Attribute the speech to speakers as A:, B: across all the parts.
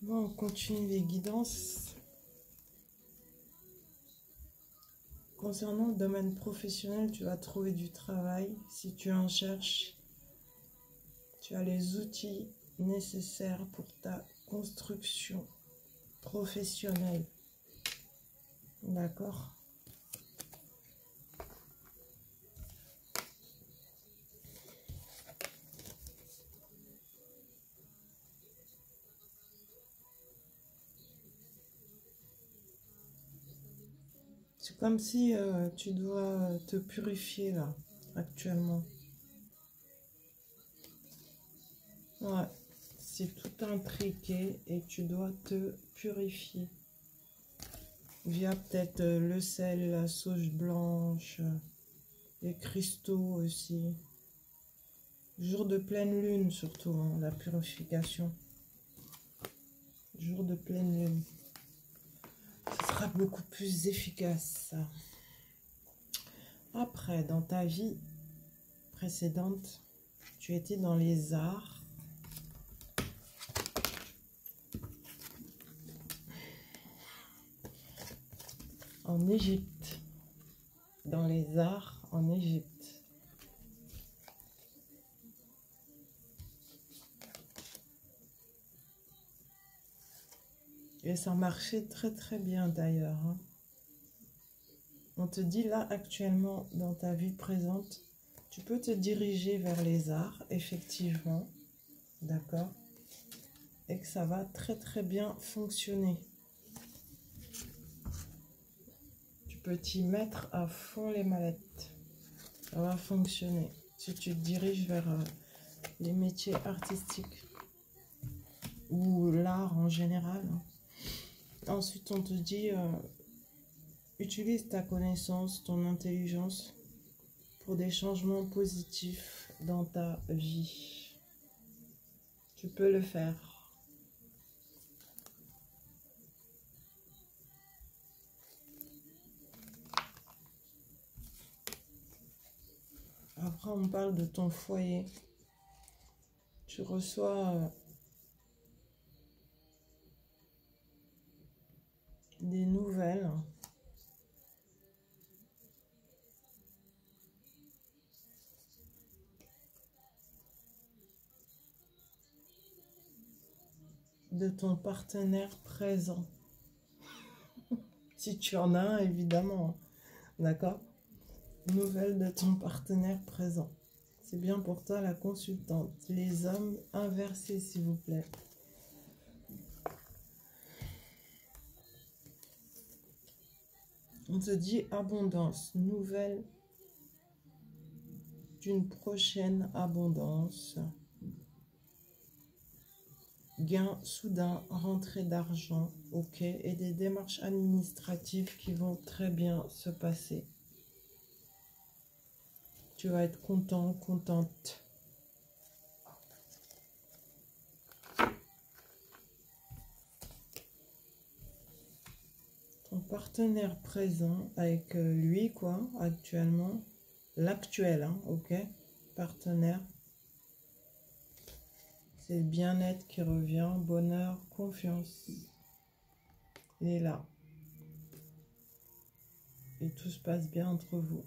A: Bon, on continue les guidances. Concernant le domaine professionnel, tu vas trouver du travail. Si tu en cherches, tu as les outils nécessaires pour ta construction professionnelle. D'accord? C'est comme si tu dois te purifier là, actuellement. Ouais, c'est tout intriqué et tu dois te purifier. Via peut-être le sel, la sauge blanche, les cristaux aussi. Jour de pleine lune surtout, hein, la purification. Jour de pleine lune. Ce sera beaucoup plus efficace. Après, dans ta vie précédente, tu étais dans les arts. En Égypte. Dans les arts en Égypte. Et ça marchait très très bien d'ailleurs. Hein. On te dit là actuellement dans ta vie présente, tu peux te diriger vers les arts, effectivement. D'accord? Et que ça va très très bien fonctionner. Tu peux t'y mettre à fond les mallettes. Ça va fonctionner. Si tu te diriges vers les métiers artistiques ou l'art en général. Hein. Ensuite, on te dit, utilise ta connaissance, ton intelligence pour des changements positifs dans ta vie. Tu peux le faire. Après, on parle de ton foyer. Tu reçois des nouvelles. De ton partenaire présent. Si tu en as un, évidemment. D'accord? Nouvelles de ton partenaire présent. C'est bien pour toi la consultante. Les hommes inversés, s'il vous plaît. On te dit abondance. Nouvelle d'une prochaine abondance. Gain soudain, rentrée d'argent, ok, et des démarches administratives qui vont très bien se passer. Tu vas être content, contente. Ton partenaire présent avec lui, quoi, actuellement, l'actuel, hein, ok, partenaire. C'est le bien-être qui revient, bonheur, confiance. Il est là. Et tout se passe bien entre vous.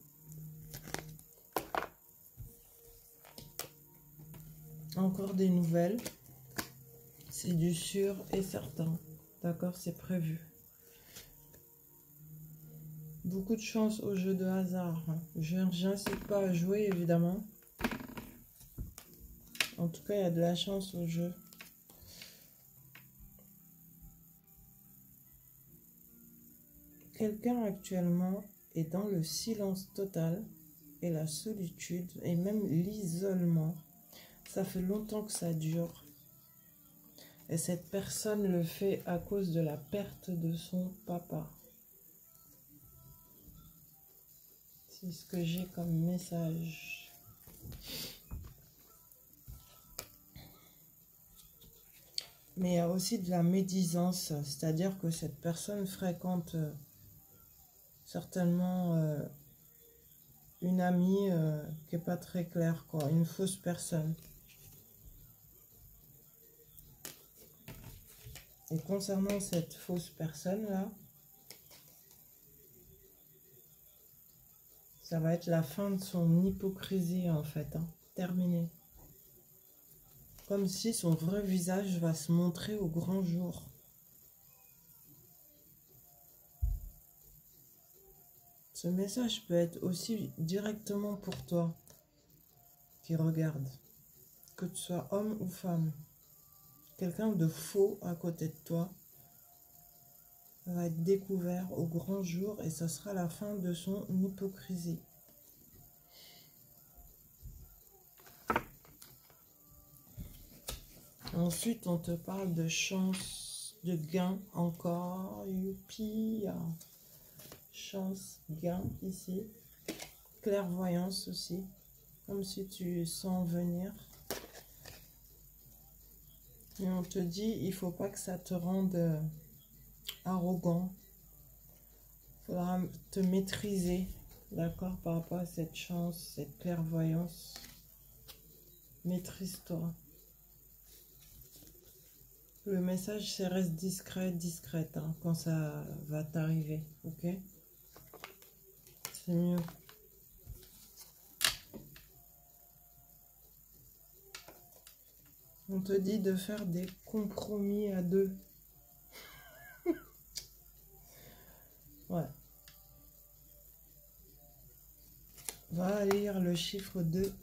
A: Encore des nouvelles. C'est du sûr et certain. D'accord, c'est prévu. Beaucoup de chance au jeu de hasard. Je n'incite pas à jouer, évidemment. En tout cas, il y a de la chance au jeu. Quelqu'un actuellement est dans le silence total et la solitude et même l'isolement. Ça fait longtemps que ça dure. Et cette personne le fait à cause de la perte de son papa. C'est ce que j'ai comme message. Mais il y a aussi de la médisance, c'est-à-dire que cette personne fréquente certainement une amie qui n'est pas très claire, quoi, une fausse personne. Et concernant cette fausse personne-là, ça va être la fin de son hypocrisie en fait, hein. Terminé. Comme si son vrai visage va se montrer au grand jour. Ce message peut être aussi directement pour toi qui regarde, que tu sois homme ou femme. Quelqu'un de faux à côté de toi va être découvert au grand jour et ce sera la fin de son hypocrisie. Ensuite, on te parle de chance, de gain encore. Youpi! Chance, gain ici. Clairvoyance aussi, comme si tu sens venir. Et on te dit, il faut pas que ça te rende arrogant. Il faudra te maîtriser, d'accord, par rapport à cette chance, cette clairvoyance. Maîtrise-toi. Le message, c'est reste discret, discrète, hein, quand ça va t'arriver, ok? C'est mieux. On te dit de faire des compromis à deux. Ouais. Va lire le chiffre 2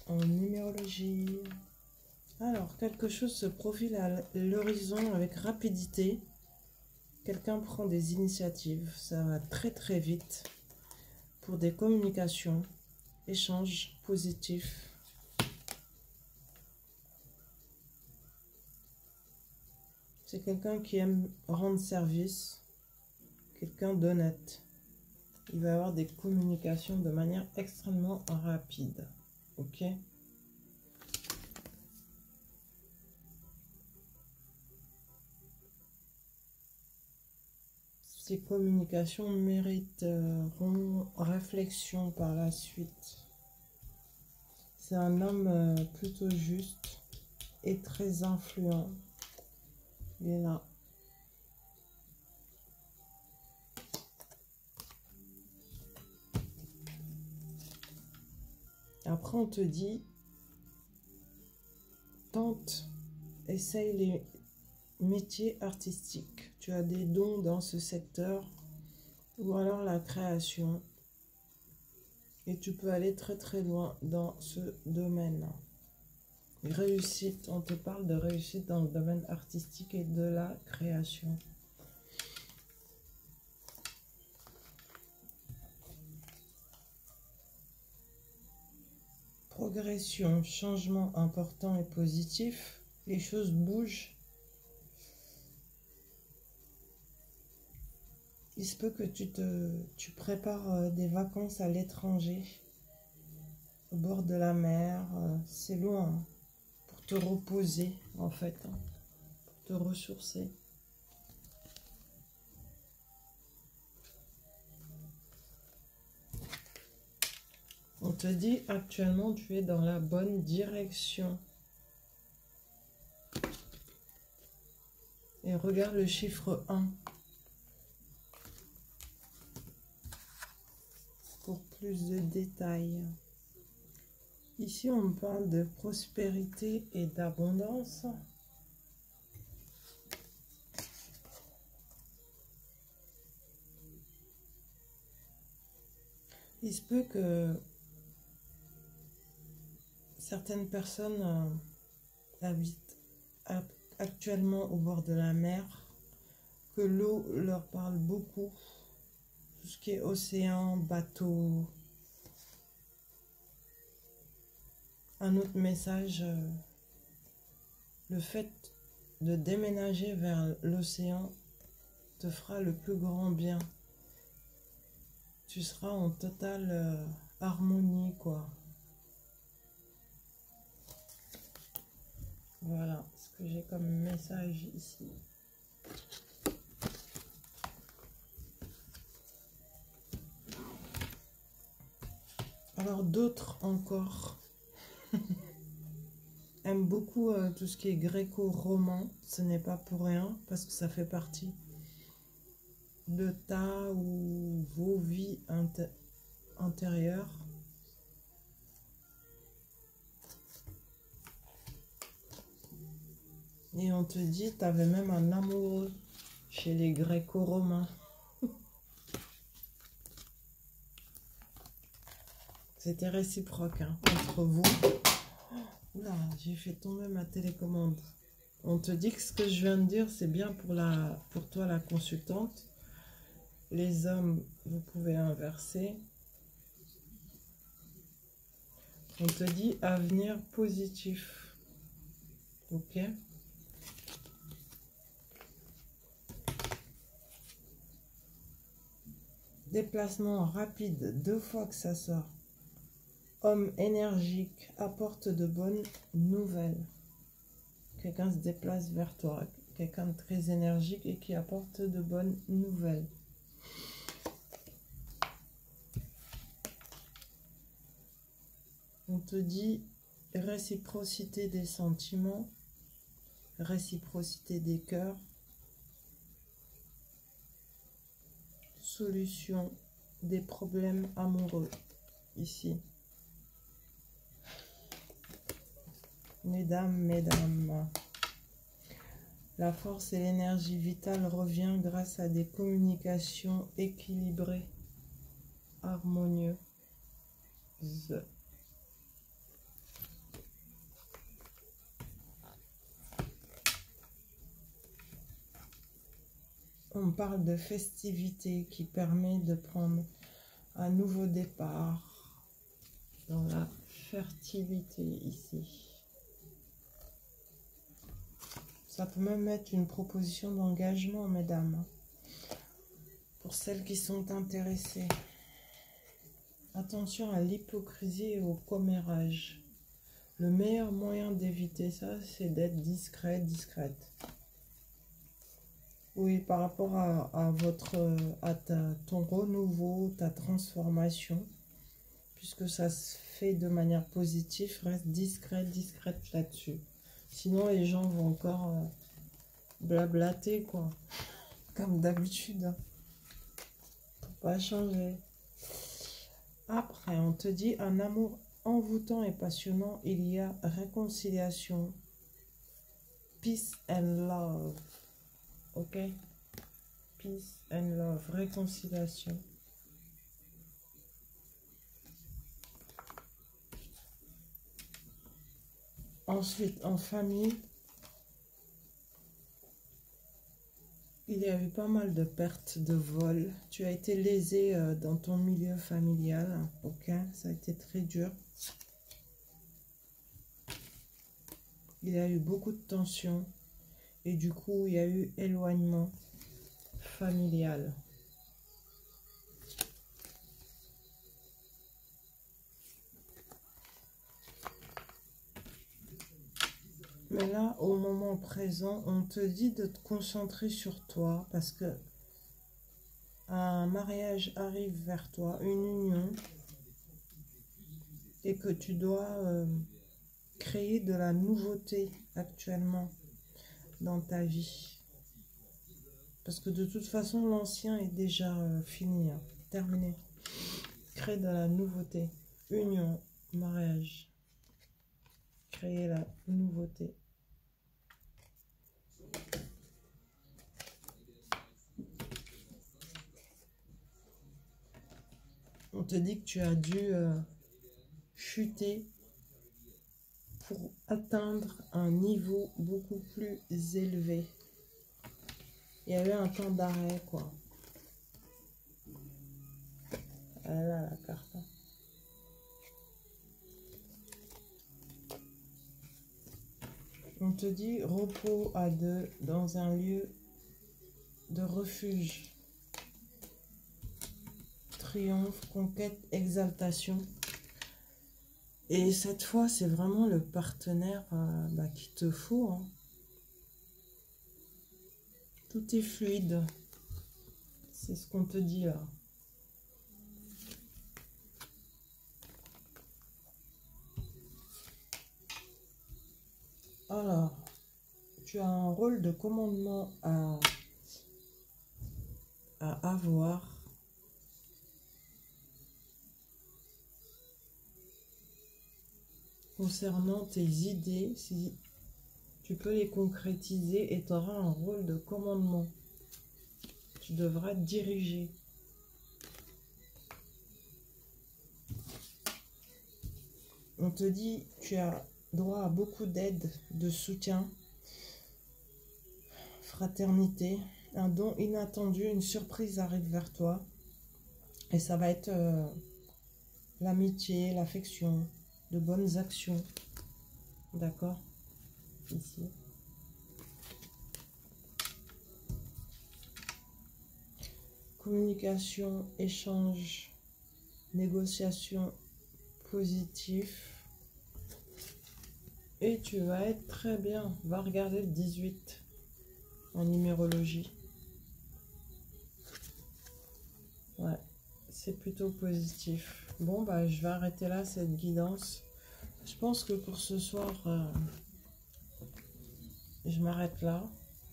A: en numérologie. Alors, quelque chose se profile à l'horizon avec rapidité. Quelqu'un prend des initiatives. Ça va très très vite pour des communications, échanges positifs. C'est quelqu'un qui aime rendre service, quelqu'un d'honnête. Il va y avoir des communications de manière extrêmement rapide. Ok? Ces communications mériteront réflexion par la suite. C'est un homme plutôt juste et très influent. Il est là. Après, on te dit, tente, essaye les métiers artistiques. Tu as des dons dans ce secteur ou alors la création. Et tu peux aller très très loin dans ce domaine. Réussite, on te parle de réussite dans le domaine artistique et de la création. Progression, changement important et positif. Les choses bougent. Il se peut que tu prépares des vacances à l'étranger, au bord de la mer. C'est loin, hein, pour te reposer en fait, hein, pour te ressourcer. On te dit actuellement tu es dans la bonne direction. Et regarde le chiffre 1. Pour plus de détails. Ici, on parle de prospérité et d'abondance. Il se peut que certaines personnes habitent actuellement au bord de la mer, que l'eau leur parle beaucoup, tout ce qui est océan, bateau. Un autre message, le fait de déménager vers l'océan te fera le plus grand bien. Tu seras en totale harmonie, quoi. Voilà ce que j'ai comme message ici. Alors d'autres encore. aime beaucoup tout ce qui est gréco-roman. Ce n'est pas pour rien, parce que ça fait partie de ta ou vos vies antérieures. Et on te dit, tu avais même un amoureux chez les gréco-romains. C'était réciproque hein, entre vous. Oula, j'ai fait tomber ma télécommande. On te dit que ce que je viens de dire, c'est bien pour toi la consultante. Les hommes, vous pouvez inverser. On te dit avenir positif. Ok? Déplacement rapide, 2 fois que ça sort. Homme énergique, apporte de bonnes nouvelles. Quelqu'un se déplace vers toi. Quelqu'un de très énergique et qui apporte de bonnes nouvelles. On te dit réciprocité des sentiments, réciprocité des cœurs, solution des problèmes amoureux, ici. Mesdames, la force et l'énergie vitale revient grâce à des communications équilibrées, harmonieuses. On parle de festivité qui permet de prendre un nouveau départ dans la fertilité ici. Ça peut même être une proposition d'engagement, mesdames, pour celles qui sont intéressées. Attention à l'hypocrisie et au commérage. Le meilleur moyen d'éviter ça, c'est d'être discret, discrète. Oui, par rapport à ton renouveau, ta transformation, puisque ça se fait de manière positive, reste discrète là-dessus. Sinon, les gens vont encore blablater, quoi. Comme d'habitude. Faut pas changer. Après, on te dit un amour envoûtant et passionnant, il y a réconciliation. Peace and love. Ok? Peace and love. Réconciliation. Ensuite, en famille, il y a eu pas mal de pertes de vol. Tu as été lésé dans ton milieu familial. Ok? Ça a été très dur. Il y a eu beaucoup de tensions. Et du coup, il y a eu éloignement familial. Mais là, au moment présent, on te dit de te concentrer sur toi parce que un mariage arrive vers toi, une union, et que tu dois créer de la nouveauté actuellement dans ta vie. Parce que de toute façon, l'ancien est déjà fini, hein, terminé. Crée de la nouveauté. Union, mariage. Créer la nouveauté. On te dit que tu as dû chuter pour atteindre un niveau beaucoup plus élevé. Il y a eu un temps d'arrêt, quoi. Elle a la carte. On te dit repos à deux dans un lieu de refuge. Triomphe, conquête, exaltation. Et cette fois, c'est vraiment le partenaire qu'il te faut. Hein. Tout est fluide. C'est ce qu'on te dit là. tu as un rôle de commandement à avoir. Concernant tes idées, si tu peux les concrétiser et tu auras un rôle de commandement. Tu devras diriger. On te dit, tu as droit à beaucoup d'aide, de soutien, fraternité, un don inattendu, une surprise arrive vers toi. Et ça va être l'amitié, l'affection, de bonnes actions. D'accord? Ici. Communication, échange, négociation positif. Et tu vas être très bien. Va regarder le 18 en numérologie. Ouais, c'est plutôt positif. Bon, bah, je vais arrêter là cette guidance. Je pense que pour ce soir, je m'arrête là.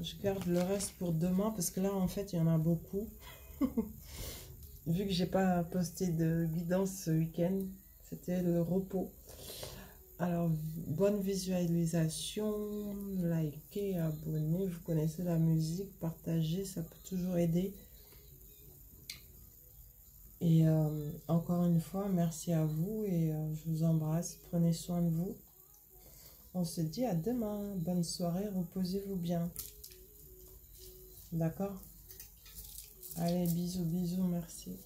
A: Je garde le reste pour demain parce que là, en fait, il y en a beaucoup. Vu que j'ai pas posté de guidance ce week-end, c'était le repos. Alors, bonne visualisation, likez, abonnez. Vous connaissez la musique, partagez, ça peut toujours aider. Et encore une fois, merci à vous et je vous embrasse. Prenez soin de vous. On se dit à demain. Bonne soirée, reposez-vous bien. D'accord? Allez, bisous, bisous, merci.